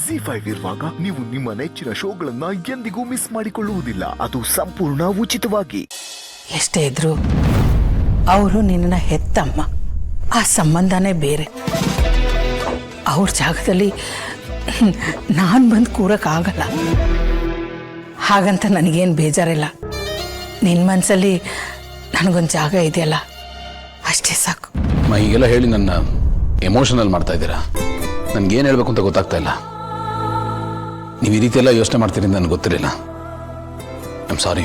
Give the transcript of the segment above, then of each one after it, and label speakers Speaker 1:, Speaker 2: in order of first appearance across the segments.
Speaker 1: ZEE5 ಇರುವಾಗ ನೀವು ನಿಮ್ಮ ನೆಚ್ಚಿನ ಶೋಗಳನ್ನ ಎಂದಿಗೂ ಮಿಸ್ ಮಾಡಿಕೊಳ್ಳುವುದಿಲ್ಲ. ಅದು ಸಂಪೂರ್ಣ ಉಚಿತವಾಗಿ.
Speaker 2: ಎಷ್ಟೇ ಇದ್ರು ಅವರು ನಿನ್ನ ಹೆತ್ತಮ್ಮ, ಆ ಸಂಬಂಧನೇ ಬೇರೆ. ಅವ್ರ ಜಾಗದಲ್ಲಿ ನಾನು ಬಂದು ಕೂರಕ್ಕಾಗಲ್ಲ. ಹಾಗಂತ ನನಗೇನು ಬೇಜಾರಿಲ್ಲ. ನಿನ್ನ ಮನಸ್ಸಲ್ಲಿ ನನಗೊಂದು ಜಾಗ ಇದೆಯಲ್ಲ, ಅಷ್ಟೇ ಸಾಕು.
Speaker 3: ಹೀಗೆಲ್ಲ ಹೇಳಿ ನನ್ನ ಎಮೋಷನಲ್ ಮಾಡ್ತಾ ಇದ್ದೀರಾ. ನನಗೇನು ಹೇಳಬೇಕು ಅಂತ ಗೊತ್ತಾಗ್ತಾ ಇಲ್ಲ. ನೀವು ಈ ರೀತಿ ಎಲ್ಲ ಯೋಚನೆ ಮಾಡ್ತೀರಿ ಅಂತ ನನಗೆ ಗೊತ್ತಿರಲಿಲ್ಲ. I am sorry.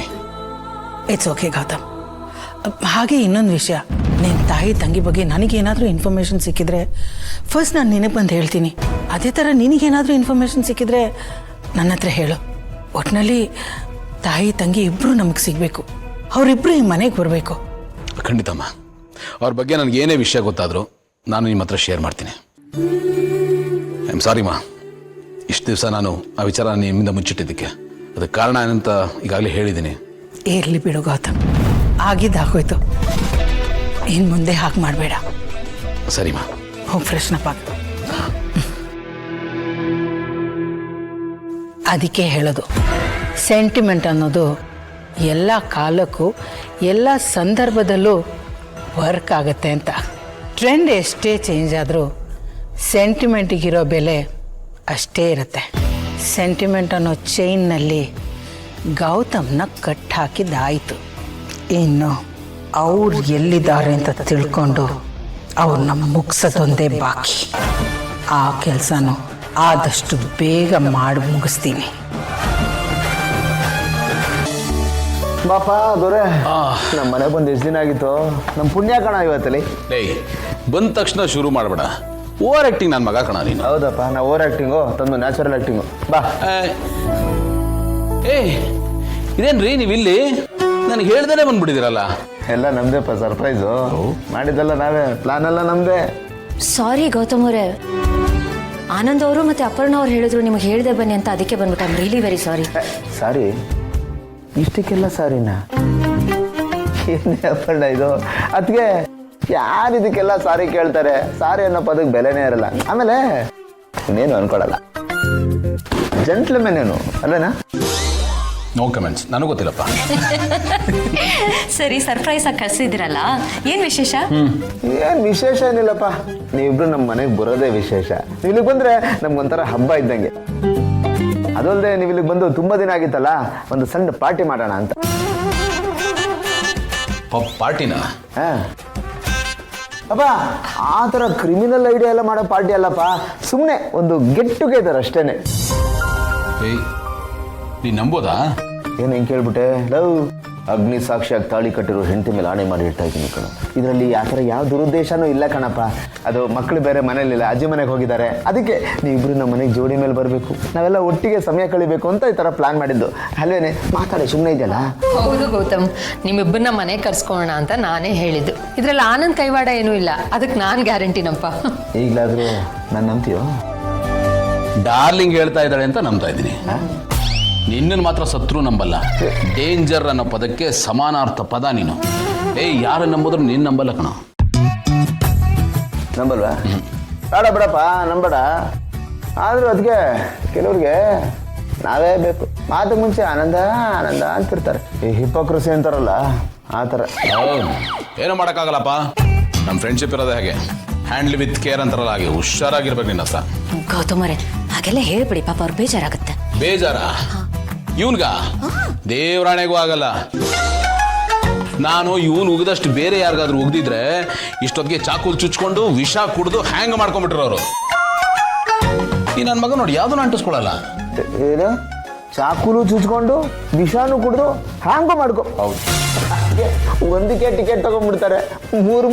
Speaker 2: It's okay Gautam. ಹಾಗೆ ಇನ್ನೊಂದು ವಿಷಯ, ನಿನ್ನ ತಾಯಿ ತಂಗಿ ಬಗ್ಗೆ ನನಗೇನಾದರೂ ಇನ್ಫಾರ್ಮೇಷನ್ ಸಿಕ್ಕಿದ್ರೆ ಫಸ್ಟ್ ನಾನು ನಿನಗೆ ಬಂದು ಹೇಳ್ತೀನಿ. ಅದೇ ಥರ ನಿನಗೇನಾದರೂ ಇನ್ಫಾರ್ಮೇಷನ್ ಸಿಕ್ಕಿದ್ರೆ ನನ್ನ ಹತ್ರ ಹೇಳು. ಒಟ್ಟಿನಲ್ಲಿ ತಾಯಿ ತಂಗಿ ಇಬ್ಬರು ನಮಗೆ ಸಿಗಬೇಕು. ಅವರಿಬ್ಬರು ಈ ಮನೆಗೆ ಬರಬೇಕು.
Speaker 3: ಖಂಡಿತಮ್ಮ. ಅವ್ರ ಬಗ್ಗೆ ನನಗೆ ಏನೇ ವಿಷಯ ಗೊತ್ತಾದರೂ ನಾನು ನಿಮ್ಮ ಹತ್ರ ಶೇರ್ ಮಾಡ್ತೀನಿ. ಐ ಆಮ್ ಸಾರಿ ಮಾ. ಇಷ್ಟು ದಿವಸ ನಾನು ಆ ವಿಚಾರ ನಿಮ್ಮಿಂದ ಮುಚ್ಚಿಟ್ಟಿದ್ದಕ್ಕೆ. ಅದಕ್ಕೆ ಕಾರಣ ಏನಂತ ಈಗಾಗಲೇ ಹೇಳಿದ್ದೀನಿ.
Speaker 2: ಇರಲಿ ಬಿಡು ಗೌತಮ್, ಆಗಿದ್ದಾಗೋಯ್ತು. ಇನ್ನು ಮುಂದೆ ಹಾಗೆ ಮಾಡಬೇಡ.
Speaker 3: ಸರಿಮಾ.
Speaker 2: ಹೋಗಿ ಫ್ರೆಶ್ನಪ್ಪ. ಅದಕ್ಕೆ ಹೇಳೋದು, ಸೆಂಟಿಮೆಂಟ್ ಅನ್ನೋದು ಎಲ್ಲ ಕಾಲಕ್ಕೂ ಎಲ್ಲ ಸಂದರ್ಭದಲ್ಲೂ ವರ್ಕ್ ಆಗುತ್ತೆ ಅಂತ. ಟ್ರೆಂಡ್ ಎಷ್ಟೇ ಚೇಂಜ್ ಆದರೂ ಸೆಂಟಿಮೆಂಟಿಗಿರೋ ಬೆಲೆ ಅಷ್ಟೇ ಇರುತ್ತೆ. ಸೆಂಟಿಮೆಂಟ್ ಅನ್ನೋ ಚೈನ್ನಲ್ಲಿ ಗೌತಮ್ನ ಕಟ್ ಹಾಕಿದ್ದಾಯಿತು. ಇನ್ನು ಅವ್ರು ಎಲ್ಲಿದ್ದಾರೆ ಅಂತ ತಿಳ್ಕೊಂಡು ಅವ್ರನ್ನ ಮುಗಿಸೋದೊಂದೇ ಬಾಕಿ. ಆ ಕೆಲಸನೂ ಆದಷ್ಟು ಬೇಗ ಮಾಡಿ ಮುಗಿಸ್ತೀನಿ.
Speaker 4: ಬಾಪ ದೊರೆ, ನಮ್ಮ ಮನೆ ಬಂದು ಎಷ್ಟು ದಿನ ಆಗಿತ್ತು. ನಮ್ಮ ಪುಣ್ಯ ಕಣ ಇವತ್ತಲ್ಲಿ.
Speaker 3: ಏಯ್, ಬಂದ ತಕ್ಷಣ ಶುರು ಮಾಡಬೇಡ. ಓವರ್ ಆ್ಯಕ್ಟಿಂಗ್ ನನ್ನ ಮಗ ಕಣ ನೀನು.
Speaker 4: ಹೌದಪ್ಪ, ನಾ ಓವರ್ ಆ್ಯಕ್ಟಿಂಗು ತಂದು ನ್ಯಾಚುರಲ್ ಆ್ಯಕ್ಟಿಂಗು. ಬಾ.
Speaker 3: ಇದೇನ್ರಿ ನೀವು ಇಲ್ಲಿ? ನನಗೆ ಹೇಳ್ದೇ ಬಂದ್ಬಿಟ್ಟಿದ್ದೀರಲ್ಲ.
Speaker 4: ಎಲ್ಲ ನಮ್ದೇಪ್ಪ, ಸರ್ಪ್ರೈಸು ಮಾಡಿದ್ದೆಲ್ಲ ನಾವೇ, ಪ್ಲಾನ್ ಎಲ್ಲ ನಮ್ದೇ.
Speaker 5: ಸಾರಿ ಗೌತಮ್ ಅವರೇ, ಆನಂದ್ ಅವರು ಮತ್ತೆ ಅಪರ್ಣ ಅವ್ರು ಹೇಳಿದ್ರು ನಿಮಗೆ ಹೇಳ್ದೆ ಬನ್ನಿ ಅಂತ, ಅದಕ್ಕೆ ಬಂದ್ಬಿಟ್ಟು. I am really very sorry.
Speaker 4: Sorry? ಇಷ್ಟಕ್ಕೆಲ್ಲ ಸಾರಿನಾ? ಏನೇ ಅಪರ್ಣ ಇದು? ಅದಕ್ಕೆ ಯಾರು ಇದಕ್ಕೆಲ್ಲ ಸಾರಿ ಕೇಳ್ತಾರೆ? ಸಾರಿ ಅನ್ನೋ ಪದಕ್ಕೆ ಬೆಲೆನೇ ಇರಲ್ಲ. ಆಮೇಲೆ ಇನ್ನೇನು ಅನ್ಕೊಳಲ್ಲ. ಜೆಂಟ್ಲ್ಮೆನ್ ಏನು ಅಲ್ಲೇನಾ?
Speaker 3: No comments. ನನಗೂ ಗೊತ್ತಿಲ್ಲಪ್ಪ.
Speaker 5: ಸರಿ, ಸರ್ಪ್ರೈಸ್ ಆಗಿ ಕಳ್ಸಿದಿರಲ್ಲ, ಏನು ವಿಶೇಷ?
Speaker 4: ಏನು ವಿಶೇಷ ಏನಿಲ್ಲಪ್ಪ. ನೀವಿಬ್ರು ನಮ್ಮ ಮನೆಗೆ ಬರೋದೇ ವಿಶೇಷ. ನೀವು ಇಲ್ಲಿಗೆ ಬಂದರೆ ನಮ್ಗೊಂಥರ ಹಬ್ಬ ಇದ್ದಂಗೆ. ಅದಲ್ಲದೆ ನೀವು ಇಲ್ಲಿಗೆ ಬಂದು ತುಂಬ ದಿನ ಆಗಿತ್ತಲ್ಲ, ಒಂದು ಸಣ್ಣ ಪಾರ್ಟಿ ಮಾಡೋಣ ಅಂತ.
Speaker 3: ಪಾರ್ಟಿನಾ?
Speaker 4: ಹಾಂ ಅಪ್ಪ, ಆ ಥರ ಕ್ರಿಮಿನಲ್ ಐಡಿಯಾ ಎಲ್ಲ ಮಾಡೋ ಪಾರ್ಟಿ ಅಲ್ಲಪ್ಪ. ಸುಮ್ಮನೆ ಒಂದು ಗೆಟ್ ಟುಗೆದರ್ ಅಷ್ಟೇನೆ.
Speaker 3: ಏಯ್, ನೀನು ನಂಬೋದಾ?
Speaker 4: ಏನು ಹೆಂಗೆ ಕೇಳ್ಬಿಟ್ಟೆ? ಲವ್ ಅಗ್ನಿ ಸಾಕ್ಷಿಯಾಗಿ ತಾಳಿ ಕಟ್ಟಿರೋ ಹೆಂಡತಿ ಮೇಲೆ ಆಣೆ ಮಾಡಿ ಇಡ್ತಾ ಇದ್ದೀನಿ ಕಣ. ಇದರಲ್ಲಿ ಆ ಥರ ಯಾವ ದುರುದ್ದೇಶನೂ ಇಲ್ಲ ಕಣಪ್ಪ. ಅದು ಮಕ್ಕಳು ಬೇರೆ ಮನೇಲಿಲ್ಲ, ಅಜ್ಜಿ ಮನೆಗೆ ಹೋಗಿದ್ದಾರೆ. ಅದಕ್ಕೆ ನೀವಿಬ್ರು ನಮ್ಮ ಮನೆಗೆ ಜೋಡಿ ಮೇಲೆ ಬರಬೇಕು, ನಾವೆಲ್ಲ ಒಟ್ಟಿಗೆ ಸಮಯ ಕಳಿಬೇಕು ಅಂತ ಈ ಥರ ಪ್ಲಾನ್ ಮಾಡಿದ್ದು ಅಲ್ವೇನೆ. ಮಾತಾಡಿ, ಸುಮ್ಮನೆ ಇದೆಯಲ್ಲ.
Speaker 6: ಹೌದು ಗೌತಮ್, ನಿಮ್ಮಿಬ್ಬರನ್ನ ಮನೆಗೆ ಕರ್ಸ್ಕೊಳ್ಳೋಣ ಅಂತ ನಾನೇ ಹೇಳಿದ್ದು. ಇದ್ರಲ್ಲಿ ಆನಂದ್ ಕೈವಾಡ ಏನೂ ಇಲ್ಲ, ಅದಕ್ಕೆ ನಾನು ಗ್ಯಾರಂಟಿನಪ್ಪ.
Speaker 4: ಈಗಲಾದರೂ ನಾನು ನಂಬ್ತೀಯೋ?
Speaker 3: ಡಾರ್ಲಿಂಗ್ ಹೇಳ್ತಾ ಇದ್ದಾಳೆ ಅಂತ ನಂಬ್ತಾ ಇದ್ದೀನಿ. ನಿನ್ನನ್ನು ಮಾತ್ರ ಸತ್ರು ನಂಬಲ್ಲ. ಡೇಂಜರ್ ಅನ್ನೋ ಪದಕ್ಕೆ ಸಮಾನಾರ್ಥ ಪದ ನೀನು. ಯಾರು ನಂಬೋದ್ರು ನೀನು ನಂಬಲ್ಲ ಕಣ.
Speaker 4: ನಂಬಲ್ವಾ? ಬೇಡ ಬಿಡಪ್ಪ, ನಂಬೇಡ. ಆದರೂ ಅದಕ್ಕೆ ಕೆಲವ್ರಿಗೆ ನಾವೇ ಬೇಕು. ಮಾತು ಮುಂಚೆ ಆನಂದ ಆನಂದ ಅಂತಿರ್ತಾರೆ. ಈ ಹಿಪೋಕ್ರಸಿ ಅಂತಾರಲ್ಲ, ಆ ಥರ.
Speaker 3: ಏನೂ ಮಾಡೋಕ್ಕಾಗಲ್ಲಪ್ಪ. ನಮ್ಮ ಫ್ರೆಂಡ್ಶಿಪ್ ಇರೋದೇ ಹಾಗೆ. ಹ್ಯಾಂಡ್ಲ್ ವಿತ್ ಕೇರ್ ಅಂತಾರಲ್ಲ, ಹಾಗೆ ಹುಷಾರಾಗಿರ್ಬೇಕು ನಿನ್ನ ಹತ್ರ.
Speaker 5: ಗೌತಮ್ ಅವರೇ, ಹಾಗೆಲ್ಲ ಹೇಳ್ಬಿಡಿ, ಪಾಪ ಅವ್ರು ಬೇಜಾರಾಗುತ್ತೆ.
Speaker 3: ಬೇಜಾರ? ಇವನ್ಗ ದೇವರಾಣೆಗೂ ಆಗಲ್ಲ. ನಾನು ಇವನು ಉಗಿದಷ್ಟು ಬೇರೆ ಯಾರಿಗಾದ್ರೂ ಉಗ್ದಿದ್ರೆ ಇಷ್ಟೊತ್ತಿಗೆ ಚಾಕುಲ್ ಚುಚ್ಕೊಂಡು ವಿಷ ಕುಡಿದು ಹ್ಯಾಂಗ್ ಮಾಡ್ಕೊಂಡ್ಬಿಟ್ರವರು. ಈ ನನ್ನ ಮಗ ನೋಡಿ ಯಾವುದನ್ನು ಅಂಟಿಸ್ಕೊಳಲ್ಲ.
Speaker 4: ಏನು? ಚಾಕುಲು ಚುಚ್ಕೊಂಡು ವಿಷಾನು ಕುಡಿದು ಹ್ಯಾಂಗೋ ಮಾಡ್ಕೊ.
Speaker 3: ಹೌದು,
Speaker 4: ಒಂದಕ್ಕೆ ಟಿಕೆಟ್ ತಗೊಂಡ್ಬಿಡ್ತಾರೆ. ಮೂರು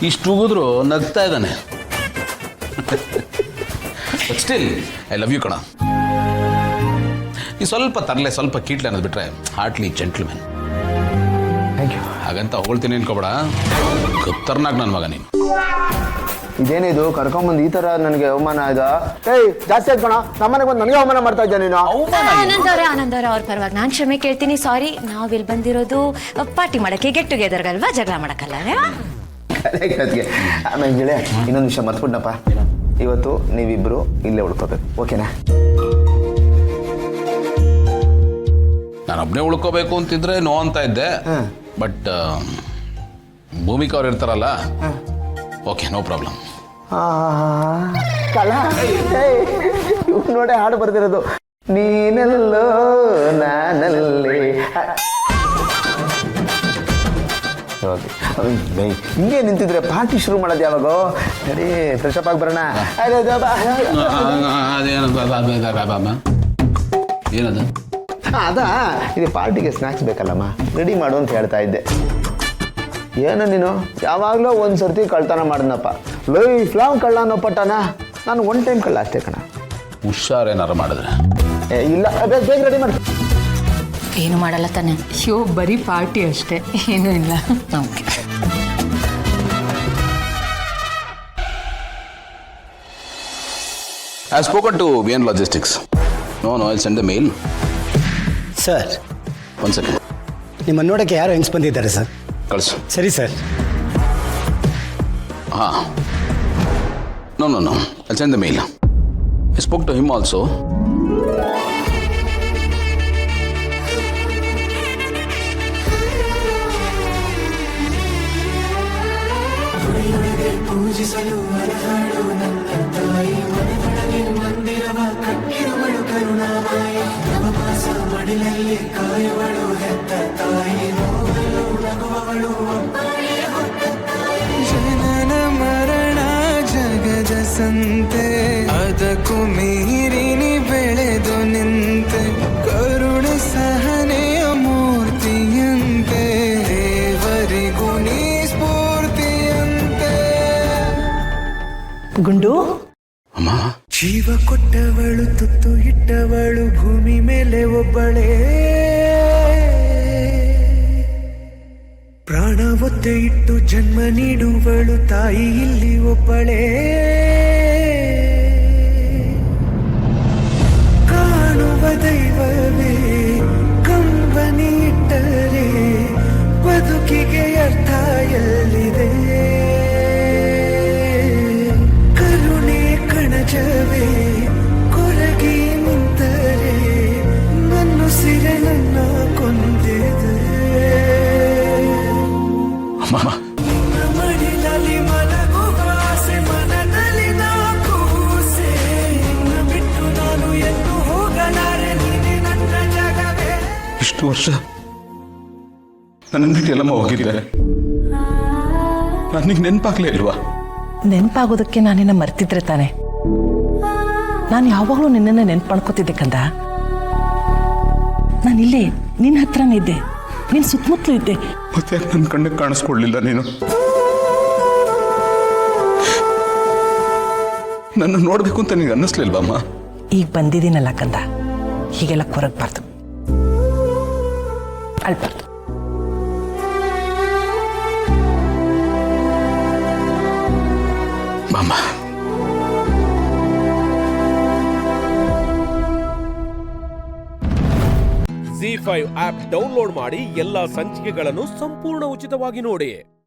Speaker 3: ಇಷ್ಟು ಉಗಿದ್ರು ನಗ್ತಾ ಇದ್ದಾನೆ. ಸ್ಟಿಲ್ ಐ ಲವ್ ಯು ಕಣ. ಈ ಸ್ವಲ್ಪ ತರಲೆ, ಸ್ವಲ್ಪ ಕೀಟ್ಲೆ ಅನ್ನೋದು ಬಿಟ್ರೆ ಹಾರ್ಟ್ಲಿ ಜೆಂಟ್ಲ್ಮೆನ್.
Speaker 4: Thank you.
Speaker 3: ಹಾಗಂತ ಹೊಗಳ್ತೀನಿ ಅನ್ಕೋಬೇಡ. ಖತರ್ನಾಕ್ ನನ್ನ ಮಗ ನೀನು.
Speaker 4: ಇದೇನಿದು ಕರ್ಕೊಂಬಂದು ಈ ಥರ ನನಗೆ ಅವಮಾನ ಆಯ್ತಾ? ಏಯ್, ಜಾಸ್ತಿ ಆಯ್ತು ನಮ್ಮನೆಗೆ ಬಂದು ನನಗೆ ಅವಮಾನ ಮಾಡ್ತಾ ಇದ್ದೆ ನೀನು.
Speaker 5: ಆನಂದ್ ಅವ್ರ ಪರವಾಗಿ ನಾನು ಕ್ಷಮೆ ಕೇಳ್ತೀನಿ. ಸಾರಿ, ನಾವಿಲ್ಲಿ ಬಂದಿರೋದು ಪಾರ್ಟಿ ಮಾಡಕ್ಕೆ, ಗೆಟ್ ಟುಗೆದರ್ ಅಲ್ವಾ, ಜಗಳ ಮಾಡಕ್ಕಲ್ಲ.
Speaker 4: ಆಮೇಲೆ ಗೆಳೆಯ, ಇನ್ನೊಂದು ವಿಷಯ ಮರ್ತ್ಬಿಟ್ನಪ್ಪ. ಇವತ್ತು ನೀವಿಬ್ಬರು ಇಲ್ಲೇ ಉಳ್ಕೋಬೇಕು, ಓಕೆನಾ?
Speaker 3: ನಾನು ಒಬ್ಬನೇ ಉಳ್ಕೋಬೇಕು ಅಂತಿದ್ರೆ ನೋ ಅಂತ ಇದ್ದೆ, ಬಟ್ ಭೂಮಿಕಾ ಅವ್ರು ಇರ್ತಾರಲ್ಲ, ಓಕೆ, ನೋ ಪ್ರಾಬ್ಲಮ್.
Speaker 4: ಕಲ ನೋಡೇ ಹಾಡು ಬರ್ದಿರೋದು, ನೀನಲ್ಲೋ ನಾನಲ್ಲಿ. ಹಿಂಗೆ ನಿಂತಿದ್ರೆ ಪಾರ್ಟಿ ಶುರು ಮಾಡೋದು ಯಾವಾಗೋ? ನಡಿ ಫ್ರೆಶ್ ಅಪ್ ಆಗಿ ಬರೋಣ.
Speaker 3: ಏನದು?
Speaker 4: ಅದಾ, ಇದು ಪಾರ್ಟಿಗೆ ಸ್ನ್ಯಾಕ್ಸ್ ಬೇಕಲ್ಲಮ್ಮ, ರೆಡಿ ಮಾಡು ಅಂತ ಹೇಳ್ತಾ ಇದ್ದೆ. ಏನೋ ನೀನು ಯಾವಾಗಲೂ ಒಂದು ಸರ್ತಿ ಕಳ್ತನ ಮಾಡಿದ್ನಪ್ಪ, ಲೈಫ್ ಲಾಂಗ್ ಕಳ್ಳ ಅನ್ನೋ ಪಟ್ಟನ. ನಾನು ಒನ್ ಟೈಮ್ ಕಳ್ಳ ಅಷ್ಟೇ ಕಣ.
Speaker 3: ಹುಷಾರೇನಾರು ಮಾಡಿದ್ರೆ?
Speaker 4: ಇಲ್ಲ, ಬೇಗ ರೆಡಿ ಮಾಡಿ.
Speaker 5: ಏನು ಮಾಡಲ್ಲ ತಾನೆ?
Speaker 6: ಅಯ್ಯೋ, ಬರೀ ಪಾರ್ಟಿ ಅಷ್ಟೇ, ಏನೂ ಇಲ್ಲ.
Speaker 5: Okay.
Speaker 3: I have spoken to VN Logistics. No, I'll send the mail.
Speaker 7: Sir,
Speaker 3: One second.
Speaker 7: ನಿಮ್ಮನ್ನು ನೋಡೋಕ್ಕೆ ಯಾರು ಹೆಂಗ್ಸ್ ಬಂದಿದ್ದಾರೆ ಸರ್?
Speaker 3: ಕಳಿಸು.
Speaker 7: ಸರಿ ಸರ್.
Speaker 3: ಹಾಂ. No, I'll send the mail. I spoke to him also.
Speaker 8: ಪೂಜಿಸಲು ಅರಹಾಡು ನನ್ನ ತಾಯಿ ಮನೆಯೊಳಗೆ ಮಂದಿರವ ಕಟ್ಟಿರುವಳು ಕರುಣಾಮಯ ನವಮಾಸ ಮಡಿಲಲ್ಲಿ ಕಾಯುವಳು ಹೆತ್ತ ತಾಯಿ ನೋವಲು ನಗುವವಳು ಜನನ ಮರಣ ಜಗದ ಸಂತೆ ಅದಕ್ಕೂ ಮೀರಿನಿ ಬೆಳೆದು ನಿಂತೆ ಕರುಣೆ ಸಹನೆಯ ಮೂರ್ತಿಯಂತೆ ದೇವರಿಗೂ ನೀ
Speaker 2: ಗುಂಡು,
Speaker 3: ಅಮ್ಮ,
Speaker 8: ಜೀವ ಕೊಟ್ಟವಳು ತುತ್ತು ಇಟ್ಟವಳು ಭೂಮಿ ಮೇಲೆ ಒಬ್ಬಳೇ, ಪ್ರಾಣ ಒತ್ತೆ ಇಟ್ಟು ಜನ್ಮ ನೀಡುವಳು ತಾಯಿ ಇಲ್ಲಿ ಒಬ್ಬಳೇ. ಕಾಣುವ ದೈವವೇ ಕಂಬನಿ ಇಟ್ಟರೆ ಬದುಕಿಗೆ ಅರ್ಥ ಎಲ್ಲಿದೆ? ಕಣಜವೇ ಕೊರಗಿ ನಿಂತರೆ ನನ್ನ ಸಿರೆ ನನ್ನ ಕೊಂದಿದೆ. ಮಡಿಲಲ್ಲಿ ಮಲಗುವ ಆಸೆ ಮನದಲ್ಲಿ ನಾ ಕೂಸೆ, ಬಿಟ್ಟು ನಾನು ಎಂದು ಹೋಗಲಾರೆ, ನೀನೆ ನನ್ನ ಜಗವೇ.
Speaker 3: ಇಷ್ಟು ವರ್ಷ ನನ್ನ ಬಿಟ್ಟು ಎಲ್ಲಮ್ಮ ಹೋಗಿದ್ದಾರೆ, ನನಗೆ ನೆನಪಾಗ್ಲೇ ಇಲ್ವಾ?
Speaker 2: ನೆನಪಾಗೋದಕ್ಕೆ ನಾನಿನ್ನ ಮರ್ತಿದ್ರೆ ತಾನೆ. ನಾನು ಯಾವಾಗಲೂ ನಿನ್ನನ್ನು ನೆನ್ಪು ಮಾಡ್ಕೋತಿದ್ದೆ ಕಂದ. ನಾನಿಲ್ಲೇ ನಿನ್ನ ಹತ್ರನೇ ಇದ್ದೆ, ನಿನ್ನ ಸುತ್ತಮುತ್ತಲೂ ಇದ್ದೆ.
Speaker 3: ಮತ್ತೆ ನನ್ನ ಕಣ್ಣಿಗೆ ಕಾಣಿಸ್ಕೊಳ್ಳಿಲ್ಲ ನೀನು? ನನ್ನ ನೋಡ್ಬೇಕು ಅಂತ ನಿನಗೆ ಅನ್ನಿಸ್ಲಿಲ್ವಮ್ಮ?
Speaker 2: ಈಗ ಬಂದಿದ್ದೀನಲ್ಲ ಕಂದ, ಹೀಗೆಲ್ಲ ಕೊರಗಬಾರ್ದು, ಅಳ್ಬಾರ್ದು.
Speaker 3: ಬಾಮ್ಮ.
Speaker 9: ZEE5 ಆಪ್ ಡೌನ್ಲೋಡ್ ಮಾಡಿ ಎಲ್ಲಾ ಸಂಚಿಕೆಗಳನ್ನು ಸಂಪೂರ್ಣ ಉಚಿತವಾಗಿ ನೋಡಿ.